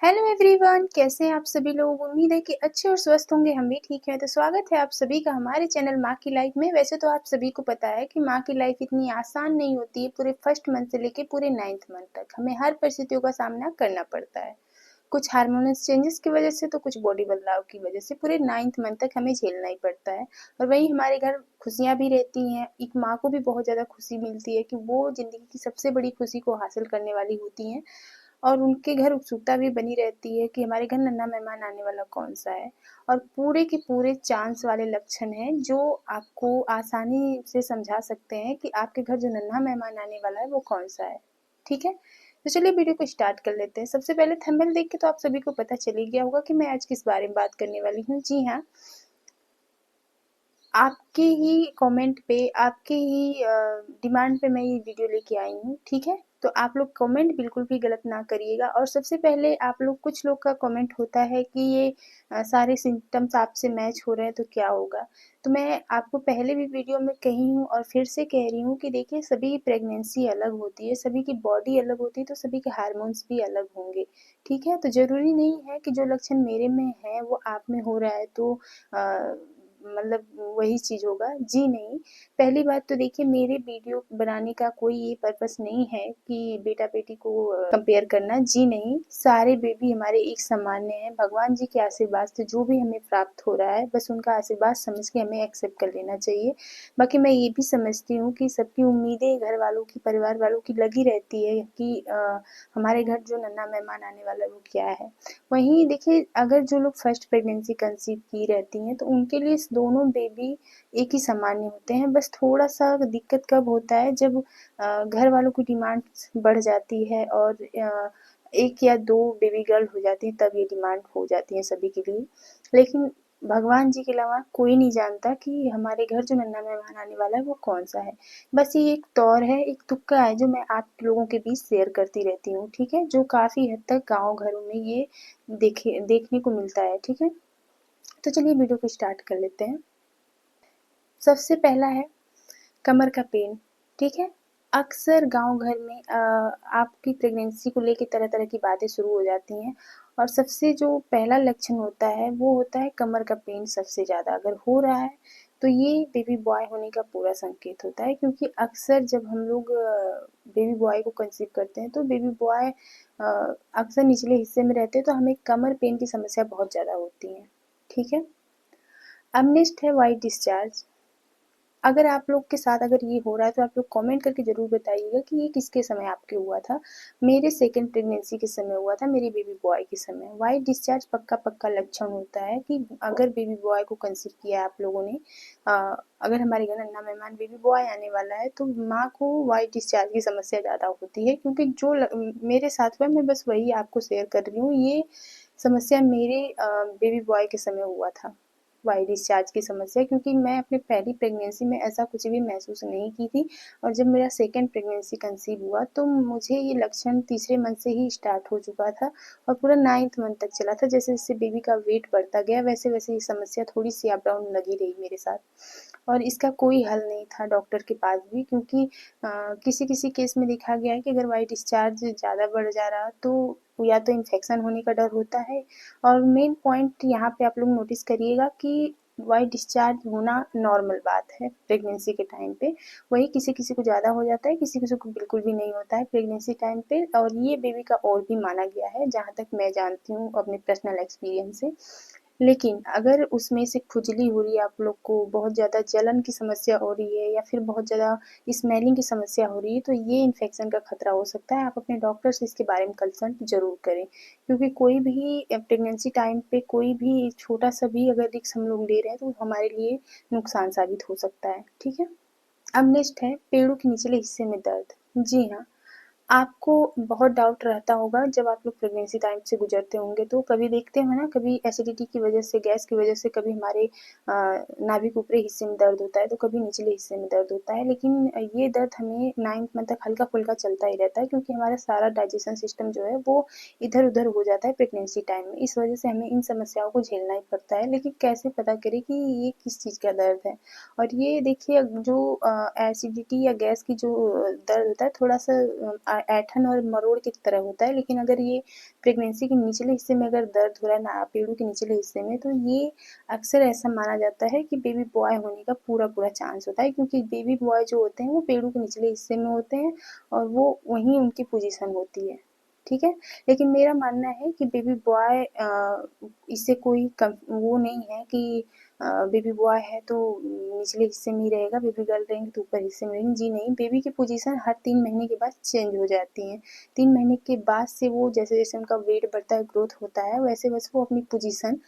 Hello everyone, कैसे हैं आप सभी लोग। उम्मीद है कि अच्छे और स्वस्थ होंगे। हम भी ठीक हैं। तो स्वागत है आप सभी का हमारे चैनल माँ की लाइफ में। वैसे तो आप सभी को पता है कि माँ की लाइफ इतनी आसान नहीं होती है। पूरे फर्स्ट मंथ से लेके पूरे 9th मंथ तक हमें हर परिस्थितियों का सामना करना पड़ता है। कुछ हार्मोनस चेंजेस की वजह से तो कुछ बॉडी बदलाव की वजह से पूरे 9th मंथ तक हमें झेलना ही पड़ता है। और वहीं हमारे घर खुशियाँ भी रहती हैं। एक माँ को भी बहुत ज़्यादा खुशी मिलती है कि वो ज़िंदगी की सबसे बड़ी खुशी को हासिल करने वाली होती हैं। और उनके घर उत्सुकता भी बनी रहती है कि हमारे घर नन्हा मेहमान आने वाला कौन सा है। और पूरे के पूरे चांस वाले लक्षण हैं जो आपको आसानी से समझा सकते हैं कि आपके घर जो नन्हा मेहमान आने वाला है वो कौन सा है। ठीक है, तो चलिए वीडियो को स्टार्ट कर लेते हैं। सबसे पहले थंबनेल देख के तो आप सभी को पता चल ही गया होगा कि मैं आज किस बारे में बात करने वाली हूँ। जी हाँ, आपके ही कमेंट पे, आपके ही डिमांड पे मैं ये वीडियो लेके आई हूँ। ठीक है, तो आप लोग कमेंट बिल्कुल भी गलत ना करिएगा। और सबसे पहले आप लोग, कुछ लोग का कमेंट होता है कि ये सारे सिम्टम्स आपसे मैच हो रहे हैं तो क्या होगा। तो मैं आपको पहले भी वीडियो में कही हूँ और फिर से कह रही हूँ कि देखिए, सभी की प्रेगनेंसी अलग होती है, सभी की बॉडी अलग होती है, तो सभी के हार्मोन्स भी अलग होंगे। ठीक है, तो ज़रूरी नहीं है कि जो लक्षण मेरे में है वो आप में हो रहा है तो मतलब वही चीज़ होगा। जी नहीं, पहली बात तो देखिए, मेरे वीडियो बनाने का कोई ये पर्पस नहीं है कि बेटा बेटी को कंपेयर करना। जी नहीं, सारे बेबी हमारे एक सामान्य हैं। भगवान जी के आशीर्वाद से जो भी हमें प्राप्त हो रहा है, बस उनका आशीर्वाद समझ के हमें एक्सेप्ट कर लेना चाहिए। बाकी मैं ये भी समझती हूँ कि सबकी उम्मीदें घर वालों की, परिवार वालों की लगी रहती है कि हमारे घर जो नन्हा मेहमान आने वाला है वो क्या है। वहीं देखिए, अगर जो लोग फर्स्ट प्रेगनेंसी कंसीव की रहती हैं तो उनके लिए दोनों बेबी एक ही सामान्य होते हैं। बस थोड़ा सा दिक्कत कब होता है, जब घर वालों की डिमांड बढ़ जाती है और एक या दो बेबी गर्ल हो जाती है, तब ये डिमांड हो जाती है सभी के लिए। लेकिन भगवान जी के अलावा कोई नहीं जानता कि हमारे घर जो नन्हा मेहमान आने वाला है वो कौन सा है। बस ये एक तौर है, एक तुक्का है जो मैं आप लोगों के बीच शेयर करती रहती हूँ। ठीक है, जो काफ़ी हद तक गाँव घरों में ये देखने को मिलता है। ठीक है, तो चलिए वीडियो को स्टार्ट कर लेते हैं। सबसे पहला है कमर का पेन। ठीक है, अक्सर गांव घर में आपकी प्रेगनेंसी को लेके तरह तरह की बातें शुरू हो जाती हैं। और सबसे जो पहला लक्षण होता है वो होता है कमर का पेन। सबसे ज़्यादा अगर हो रहा है तो ये बेबी बॉय होने का पूरा संकेत होता है। क्योंकि अक्सर जब हम लोग बेबी बॉय को कंसीव करते हैं तो बेबी बॉय अक्सर निचले हिस्से में रहते हैं, तो हमें कमर पेन की समस्या बहुत ज़्यादा होती है। ठीक है, अब नेक्स्ट है वाइट डिस्चार्ज। अगर आप लोग के साथ अगर ये हो रहा है तो आप लोग कमेंट करके ज़रूर बताइएगा कि ये किसके समय आपके हुआ था। मेरे सेकंड प्रेगनेंसी के समय हुआ था, मेरी बेबी बॉय के समय। वाइट डिस्चार्ज पक्का पक्का लक्षण होता है कि अगर बेबी बॉय को कंसीव किया है आप लोगों ने, अगर हमारे घर नन्हा मेहमान बेबी बॉय आने वाला है तो माँ को वाइट डिस्चार्ज की समस्या ज़्यादा होती है। क्योंकि जो मेरे साथ हुआ, मैं बस वही आपको शेयर कर रही हूँ। ये समस्या मेरे बेबी बॉय के समय हुआ था, वाई डिस्चार्ज की समस्या। क्योंकि मैं अपनी पहली प्रेगनेंसी में ऐसा कुछ भी महसूस नहीं की थी। और जब मेरा सेकंड प्रेगनेंसी कंसीव हुआ तो मुझे ये लक्षण तीसरे मंथ से ही स्टार्ट हो चुका था और पूरा 9th मंथ तक चला था। जैसे जैसे बेबी का वेट बढ़ता गया वैसे वैसे ये समस्या थोड़ी सी अप डाउन लगी रही मेरे साथ। और इसका कोई हल नहीं था डॉक्टर के पास भी। क्योंकि किसी किसी केस में देखा गया है कि अगर वाई डिस्चार्ज ज़्यादा बढ़ जा रहा तो या तो इन्फेक्शन होने का डर होता है। और मेन पॉइंट यहाँ पे आप लोग नोटिस करिएगा कि वाइट डिस्चार्ज होना नॉर्मल बात है प्रेगनेंसी के टाइम पे। वही किसी किसी को ज़्यादा हो जाता है, किसी किसी को बिल्कुल भी नहीं होता है प्रेगनेंसी टाइम पे। और ये बेबी का और भी माना गया है, जहाँ तक मैं जानती हूँ अपने पर्सनल एक्सपीरियंस से। लेकिन अगर उसमें से खुजली हो रही है, आप लोग को बहुत ज़्यादा जलन की समस्या हो रही है या फिर बहुत ज़्यादा स्मेलिंग की समस्या हो रही है, तो ये इन्फेक्शन का खतरा हो सकता है। आप अपने डॉक्टर से इसके बारे में कंसल्ट ज़रूर करें। क्योंकि कोई भी प्रेगनेंसी टाइम पे कोई भी छोटा सा भी अगर रिस्क हम लोग ले रहे हैं तो हमारे लिए नुकसान साबित हो सकता है। ठीक है, अब नेक्स्ट है पेड़ों के निचले हिस्से में दर्द। जी हाँ, आपको बहुत डाउट रहता होगा जब आप लोग प्रेगनेंसी टाइम से गुजरते होंगे तो कभी देखते हो ना, कभी एसिडिटी की वजह से, गैस की वजह से, कभी हमारे नाभि ऊपरी हिस्से में दर्द होता है तो कभी निचले हिस्से में दर्द होता है। लेकिन ये दर्द हमें 9th मंथ तक हल्का फुल्का चलता ही रहता है। क्योंकि हमारा सारा डाइजेशन सिस्टम जो है वो इधर उधर हो जाता है प्रेगनेंसी टाइम में। इस वजह से हमें इन समस्याओं को झेलना ही पड़ता है। लेकिन कैसे पता करें कि ये किस चीज़ का दर्द है। और ये देखिए, जो एसिडिटी या गैस की जो दर्द होता है, थोड़ा सा ऐंठन और मरोड़ की तरह होता है, लेकिन अगर ये प्रेगनेंसी के निचले हिस्से में अगर दर्द हो रहा है ना पेड़ों के निचले हिस्से में, तो ये अक्सर ऐसा माना जाता है कि बेबी बॉय होने का पूरा चांस होता है, क्योंकि बेबी बॉय जो होते हैं वो पेड़ों के निचले हिस्से में होते हैं और वो वहीं उनकी पोजीशन होती है, ठीक है। लेकिन मेरा मानना है कि बेबी बॉय इससे कोई कम वो नहीं है कि बेबी बॉय है तो निचले हिस्से में ही रहेगा, बेबी गर्ल रहेंगी तो ऊपर हिस्से में रहेंगी, जी नहीं। बेबी की पोजीशन हर 3 महीने के बाद चेंज हो जाती है। 3 महीने के बाद से वो जैसे-जैसे उनका वेट बढ़ता है, ग्रोथ होता है, वैसे-वैसे वो अपनी पोजीशन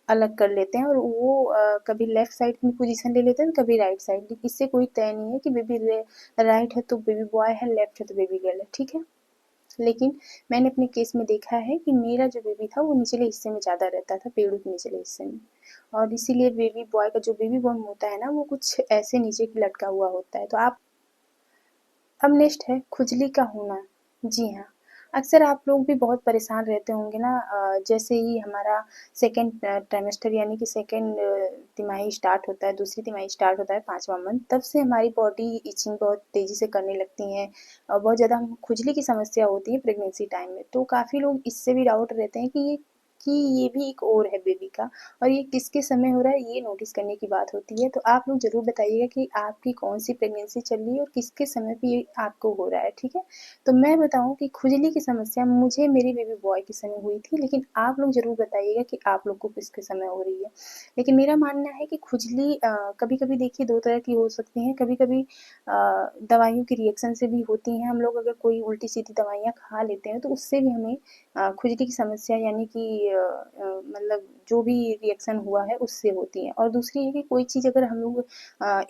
अलग कर लेते हैं और वो कभी लेफ्ट साइड की पोजीशन ले लेते हैं, कभी राइट साइड की। इससे कोई तय नहीं है कि बेबी राइट है तो बेबी बॉय है, लेफ्ट है तो बेबी गर्ल है, ठीक है। लेकिन मैंने अपने केस में देखा है कि मेरा जो बेबी था वो निचले हिस्से में ज़्यादा रहता था, पेड़ों के निचले हिस्से में, और इसीलिए बेबी बॉय का जो बेबी बम्प होता है ना वो कुछ ऐसे नीचे की लटका हुआ होता है। तो आप अब नेक्स्ट है खुजली का होना। जी हाँ, अक्सर आप लोग भी बहुत परेशान रहते होंगे ना, जैसे ही हमारा सेकंड ट्राइमेस्टर यानी कि सेकंड तिमाही स्टार्ट होता है, दूसरी तिमाही स्टार्ट होता है, 5वां मंथ, तब से हमारी बॉडी इचिंग बहुत तेज़ी से करने लगती है और बहुत ज़्यादा हमको खुजली की समस्या होती है प्रेगनेंसी टाइम में। तो काफ़ी लोग इससे भी डाउट रहते हैं कि ये भी एक और है बेबी का, और ये किसके समय हो रहा है, ये नोटिस करने की बात होती है। तो आप लोग ज़रूर बताइएगा कि आपकी कौन-सी प्रेगनेंसी चल रही है और किसके समय पे ये आपको हो रहा है, ठीक है? तो मैं बताऊँ कि खुजली की समस्या मुझे मेरे बेबी बॉय के समय हुई थी, लेकिन आप लोग ज़रूर बताइएगा कि आप लोग को किसके समय हो रही है। लेकिन मेरा मानना है कि खुजली कभी-कभी देखिए 2 तरह की हो सकती हैं, कभी-कभी दवाइयों के रिएक्शन से भी होती हैं। हम लोग अगर कोई उल्टी-सीधी दवाइयाँ खा लेते हैं, तो उससे भी हमें खुजली की समस्या यानी कि मतलब जो भी रिएक्शन हुआ है उससे होती है। और दूसरी है कि कोई चीज़ अगर हम लोग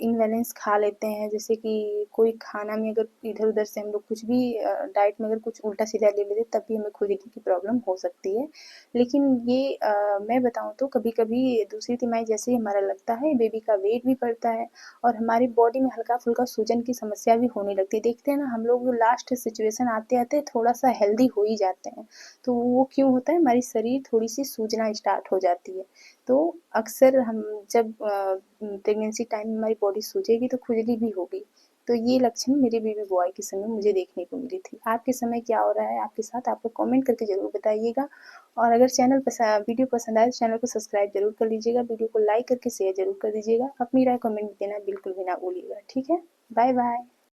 इम्बैलेंस खा लेते हैं, जैसे कि कोई खाना में अगर इधर-उधर से हम लोग कुछ भी डाइट में अगर कुछ उल्टा-सीधा ले लेते तब भी हमें खुजली की प्रॉब्लम हो सकती है। लेकिन ये मैं बताऊँ तो कभी-कभी दूसरी तिमाही जैसे ही हमारा लगता है, बेबी का वेट भी बढ़ता है और हमारी बॉडी में हल्का-फुल्का सूजन की समस्या भी होने लगती है। देखते हैं ना हम लोग लास्ट सिचुएशन आते-आते थोड़ा-सा हेल्दी हो ही जाते हैं। तो वो क्यों होता है, हमारी शरीर थोड़ी-सी सूजना स्टार्ट हो जाती है। तो अक्सर हम जब प्रेगनेंसी टाइम में हमारी बॉडी सूजेगी तो खुजली भी होगी। तो ये लक्षण मेरे बेबी बॉय के समय मुझे देखने को मिली थी। आपके समय क्या हो रहा है आपके साथ, आप लोग कमेंट करके ज़रूर बताइएगा। और अगर वीडियो पसंद आए तो चैनल को सब्सक्राइब ज़रूर कर लीजिएगा, वीडियो को लाइक करके शेयर ज़रूर कर दीजिएगा। अपनी राय कमेंट में देना बिल्कुल भी ना भूलिएगा, ठीक है? Bye bye.